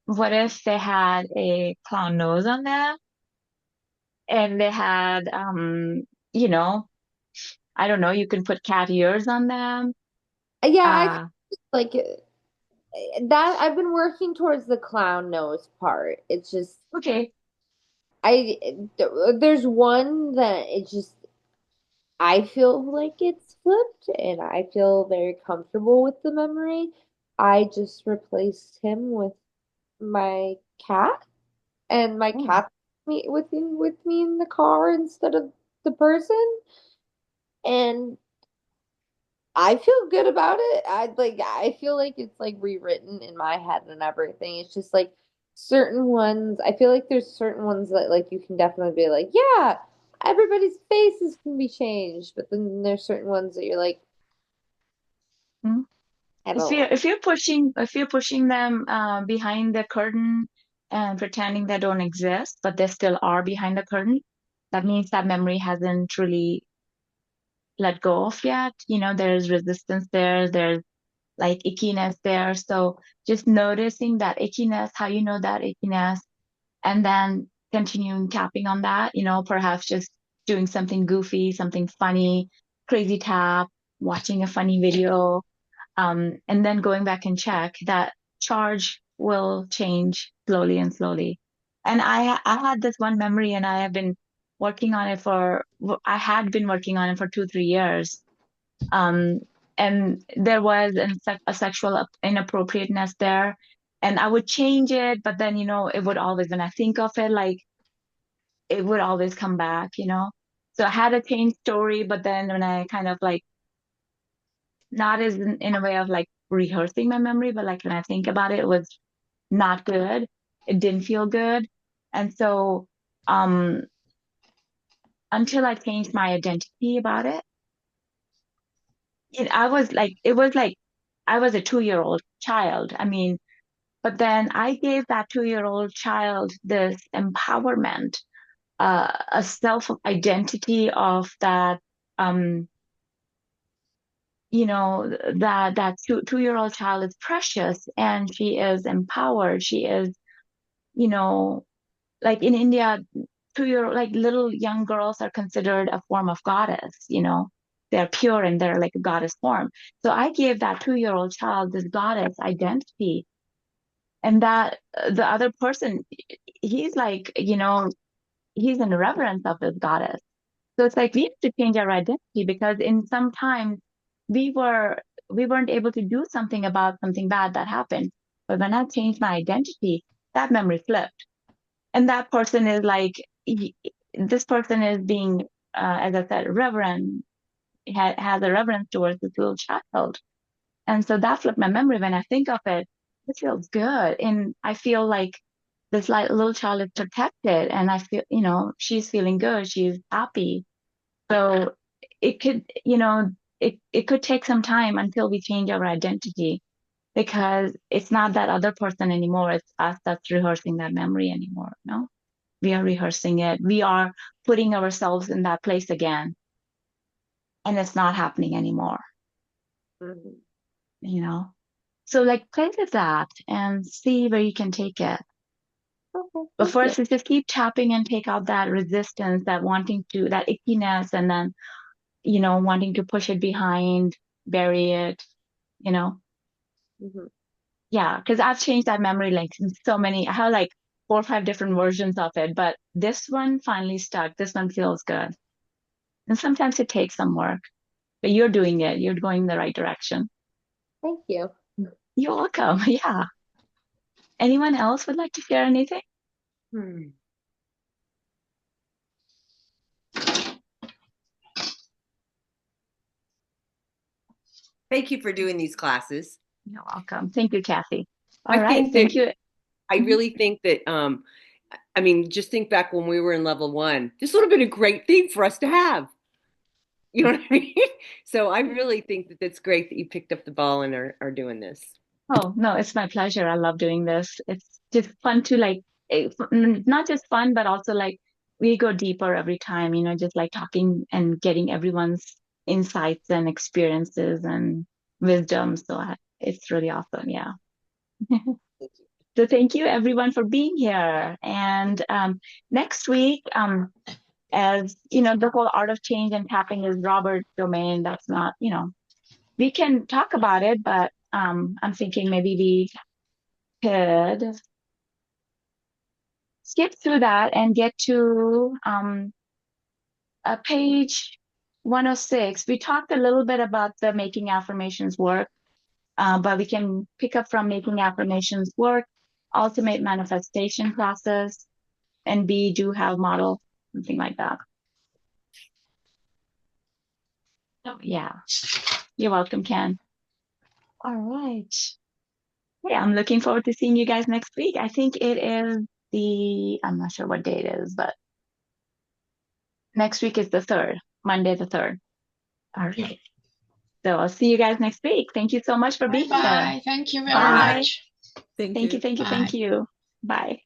A: what if they had a clown nose on them and they had, you know, I don't know, you can put cat ears on them.
F: Yeah,
A: Uh,
F: like that. I've been working towards the clown nose part. It's just
A: okay.
F: there's one that it just I feel like it's flipped and I feel very comfortable with the memory. I just replaced him with my cat and my
A: Oh.
F: cat with me in the car instead of the person. And I feel good about it. I feel like it's like rewritten in my head and everything. It's just like certain ones, I feel like there's certain ones that like you can definitely be like, yeah, everybody's faces can be changed, but then there's certain ones that you're like,
A: Hmm.
F: I don't know.
A: If you're pushing them behind the curtain and pretending they don't exist, but they still are behind the curtain, that means that memory hasn't truly let go of yet. You know, there's resistance there, there's like ickiness there. So just noticing that ickiness, how you know that ickiness, and then continuing tapping on that, you know, perhaps just doing something goofy, something funny, crazy tap, watching a funny video, and then going back and check that charge will change slowly and slowly. And I had this one memory and I had been working on it for 2, 3 years. Um, and there was a sexual inappropriateness there. And I would change it, but then, you know, it would always, when I think of it, like it would always come back, you know? So I had a change story, but then when I kind of like, not as in a way of like rehearsing my memory, but like when I think about it, it was not good. It didn't feel good. And so, um, until I changed my identity about it, it was like I was a 2 year old child. I mean, but then I gave that 2 year old child this empowerment, a self identity of that, um, you know, that 2 year old child is precious and she is empowered. She is, you know, like in India, 2 year like little young girls are considered a form of goddess, you know. They're pure and they're like a goddess form. So I gave that 2 year old child this goddess identity. And that the other person, he's like, you know, he's in reverence of this goddess. So it's like we have to change our identity because in some times we were we weren't able to do something about something bad that happened. But when I changed my identity, that memory flipped. And that person is like this person is being as I said, reverent, has a reverence towards this little child. And so that flipped my memory. When I think of it, it feels good. And I feel like this like little child is protected and I feel, you know, she's feeling good. She's happy. So it could, you know, it could take some time until we change our identity because it's not that other person anymore. It's us that's rehearsing that memory anymore. No, we are rehearsing it. We are putting ourselves in that place again, and it's not happening anymore,
F: Mhm.
A: you know? So like play with that and see where you can take it.
F: Okay,
A: But
F: thank you.
A: first, is just keep tapping and take out that resistance, that wanting to, that ickiness, and then, you know, wanting to push it behind, bury it, you know?
F: Mhm.
A: Yeah, because I've changed that memory like in so many, I have like 4 or 5 different versions of it, but this one finally stuck. This one feels good. And sometimes it takes some work, but you're doing it. You're going the right direction.
F: Thank you.
A: You're welcome. Yeah. Anyone else would like to share anything?
B: Hmm. Thank you for doing these classes.
A: You're welcome. Thank you, Kathy.
B: I
A: All right.
B: think that
A: Thank you.
B: I
A: Mhm.
B: really think that I mean, just think back when we were in level one. This would have been a great thing for us to have. You know what I mean? So I really think that it's great that you picked up the ball and are doing this.
A: Oh, no, it's my pleasure. I love doing this. It's just fun to like, not just fun, but also like we go deeper every time, you know, just like talking and getting everyone's insights and experiences and wisdom. So it's really awesome. Yeah. So thank you everyone for being here. And next week, as you know, the whole art of change and tapping is Robert's domain. That's not, we can talk about it, but I'm thinking maybe we could skip through that and get to page 106. We talked a little bit about the making affirmations work, but we can pick up from making affirmations work, ultimate manifestation process, and be, do, have, model, something like that. Oh, yeah. You're welcome, Ken. All right. Yeah, I'm looking forward to seeing you guys next week. I think it is I'm not sure what day it is, but next week is the 3rd, Monday the 3rd. All right. So I'll see you guys next week. Thank you so much for being here.
H: Bye. Thank you very
A: Bye.
H: much.
A: Thank you.
H: Bye.
A: Bye.